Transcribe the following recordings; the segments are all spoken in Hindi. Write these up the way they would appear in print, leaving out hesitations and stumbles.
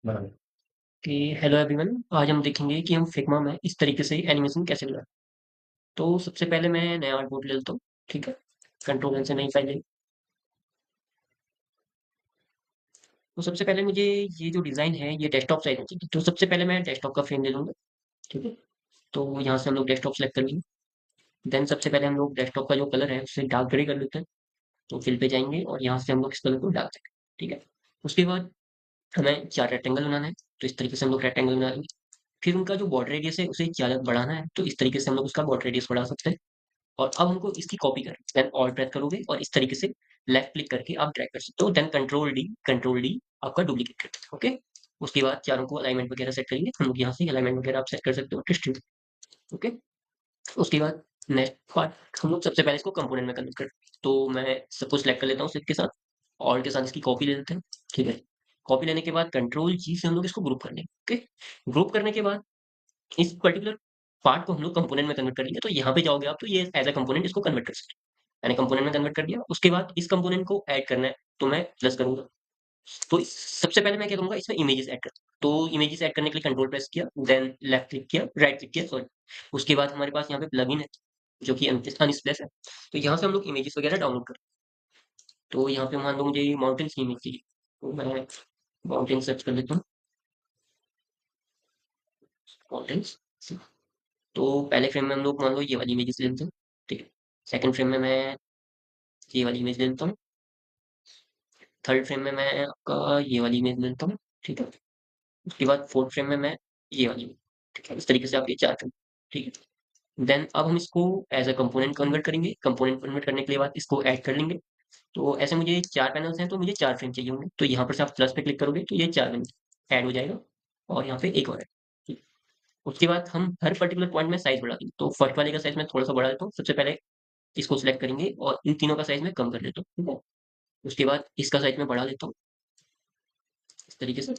बराबर। कि हेलो एवरीवन, आज हम देखेंगे कि हम फिग्मा में इस तरीके से एनिमेशन कैसे बनाएं। तो सबसे पहले मैं नया आर्टबोर्ड ले लेता हूँ। ठीक है, कंट्रोल एन से नई फाइल ले। तो सबसे पहले मुझे ये जो डिज़ाइन है ये डेस्कटॉप साइज में चाहिए, तो सबसे पहले मैं डेस्कटॉप का फ्रेम ले लूंगा। ठीक है, तो यहाँ से हम लोग डेस्कटॉप सेलेक्ट कर लेंगे। देन सबसे पहले हम लोग डेस्कटॉप का जो कलर है उसे डार्क ग्रे कर लेते हैं। तो फिल पे जाएंगे और यहाँ से हम लोग इस कलर को डाल देंगे। ठीक है, उसके बाद हमें 4 रेक्टेंगल बनाना है। तो इस तरीके से हम लोग रेक्टेंगल बना लेंगे। फिर उनका जो बॉर्डर रेडियस है उसे 4 बढ़ाना है, तो इस तरीके से हम लोग उसका बॉर्डर रेडियस बढ़ा सकते हैं। और अब हमको इसकी कॉपी करनी है। देन ऑल्ट प्रेस करोगे और इस तरीके से लेफ्ट क्लिक करके आप ड्रैग कर सकते हो। देन कंट्रोल डी आपका डुप्लीकेट कर देगा। ओके, उसके बाद चारों को अलाइनमेंट वगैरह सेट करेंगे हम लोग। यहाँ से अलाइनमेंट वगैरह आप सेट कर सकते हो डिस्ट्रीब्यूट। ओके, उसके बाद नेक्स्ट पार्ट हम लोग सबसे पहले इसको कंपोनेंट में कन्वर्ट करते हैं। तो मैं सबको सिलेक्ट कर लेता हूँ सिर्फ के साथ। ऑल्ट के साथ इसकी कॉपी ले लेते हैं। ठीक है, कॉपी लेने के बाद कंट्रोल जी से हम लोग इसको ग्रुप कर लेंगे। ओके, ग्रुप करने के बाद इस पर्टिकुलर पार्ट को हम लोग कंपोनेंट में कन्वर्ट कर लेंगे। तो यहाँ पे जाओगे आप तो ये एज अ कंपोनेंट इसको कन्वर्ट कर सकते हो। मैंने कंपोनेंट में कन्वर्ट कर दिया। उसके बाद इस कंपोनेंट को ऐड करना है, तो मैं प्लस करूंगा। तो सबसे पहले मैं क्या करूंगा, इसमें इमेजेस ऐड कर। तो इमेजेस ऐड करने के लिए कंट्रोल प्रेस किया, देन लेफ्ट क्लिक किया, राइट क्लिक किया, सॉरी। उसके बाद हमारे पास यहाँ पे प्लगइन है जो कि अनस्प्लेश है। तो यहाँ से हम लोग इमेजेस वगैरह डाउनलोड कर। तो यहाँ पे मान लो मुझे माउंटेन्स की इमेज चाहिए, तो मैं माउंटेन सर्च कर लेता हूँ। माउंटेन्स। तो पहले फ्रेम में हम लोग मान लो ये वाली इमेजेस ले लेते हैं। ठीक है, सेकंड फ्रेम में मैं ये वाली इमेज ले लेता हूँ। थर्ड फ्रेम में मैं आपका ये वाली इमेज ले लेता हूँ। ठीक है, उसके बाद फोर्थ फ्रेम में मैं ये वाली। ठीक है, इस तरीके से आप ये 4 फ्रेम। ठीक है, देन अब हम इसको एज अ कंपोनेंट कन्वर्ट करेंगे। कंपोनेंट कन्वर्ट करने के बाद इसको ऐड कर लेंगे। तो ऐसे मुझे 4 पैनल्स हैं, तो मुझे 4 फ्रेम चाहिए होंगे। तो यहाँ पर से आप प्लस पे क्लिक करोगे तो ये 4 फ्रेम ऐड हो जाएगा। और यहाँ पे एक और है। ठीक है, उसके बाद हम हर पर्टिकुलर पॉइंट में साइज बढ़ा देंगे। तो फर्स्ट वाले का साइज मैं थोड़ा सा बढ़ा देता हूँ। सबसे पहले इसको सिलेक्ट करेंगे और इन तीनों का साइज मैं कम कर देता हूँ। ठीक है, उसके बाद इसका साइज मैं बढ़ा देता हूँ इस तरीके से।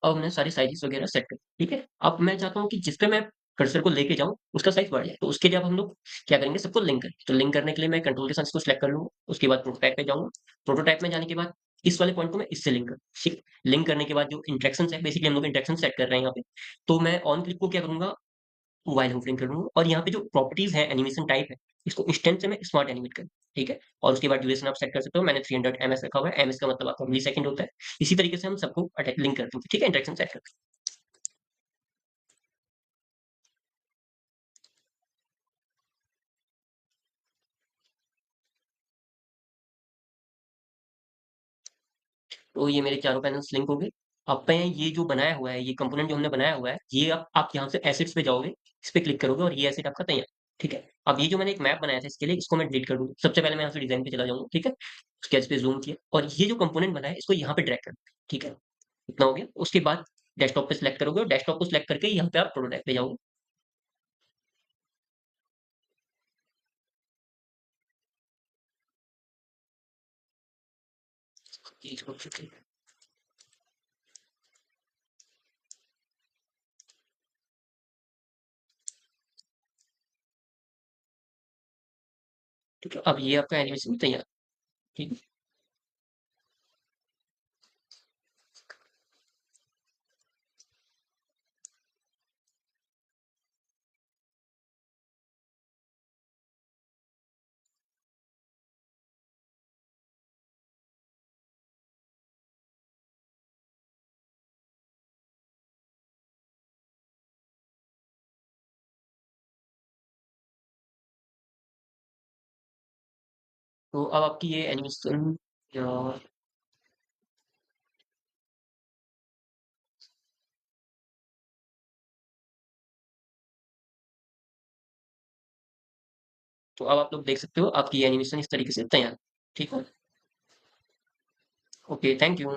अब हमने सारी साइज़ेस वगैरह सेट कर। ठीक है, अब मैं चाहता हूँ कि जिस पे मैं कर्सर को लेके जाऊँ, उसका साइज़ बढ़ जाए। तो उसके लिए अब हम लोग क्या करेंगे, सबको लिंक करेंगे। तो लिंक करने के लिए मैं कंट्रोल के साथ इसको सिलेक्ट कर लूँगा। उसके बाद प्रोटोटाइप पे जाऊँगा। प्रोटोटाइप में जाने के बाद इस वाले पॉइंट को मैं इससे लिंक करूँ। ठीक, लिंक करने के बाद जो इंटरेक्शंस है, बेसिकली हम लोग इंटरेक्शन सेट कर रहे हैं यहाँ पे। तो मैं ऑन क्लिक को क्या करूँगा, मोबाइल होम फ्रेम कर लूँगा। और यहाँ पे जो प्रॉपर्टीज़ है, एनिमेशन टाइप है, इसको इंस्टेंट से मैं स्मार्ट एनिमेट करूँ। ठीक है, और उसके बाद ड्यूरेशन आप सेट कर सकते हो। मैंने 300 एमएस रखा हुआ है। एमएस का मतलब आपका मिलीसेकंड होता है। इसी तरीके से हम सबको लिंक करते हैं। ठीक है, इंटरेक्शन सेट करते हैं। तो ये मेरे चारों पैनल्स लिंक हो गए। अब मैं ये जो बनाया हुआ है, ये कंपोनेंट जो हमने बनाया हुआ है, ये आप यहाँ से एसेट्स पे जाओगे, इस पे क्लिक करोगे और ये एसेट आपका तैयार। ठीक है, अब ये जो मैंने एक मैप बनाया था इसके लिए, इसको मैं डिलीट कर दूंगा। सबसे पहले मैं यहाँ से डिजाइन पे चला जाऊंगा। ठीक है, स्केच पे जूम किया और ये जो कंपोनेंट बनाया है इसको यहाँ पे ड्रैग कर। ठीक है, इतना हो गया। उसके बाद डेस्कटॉप पे सिलेक्ट करोगे और डेस्कटॉप को सिलेक्ट करके यहाँ पे आप प्रोटोटाइप पे जाओगे। ठीक है, अब ये आपका एनिमेशन तैयार। ठीक है, तो अब आपकी ये एनिमेशन तो अब आप लोग देख सकते हो आपकी एनिमेशन इस तरीके से तैयार है। ठीक है। Okay, thank you.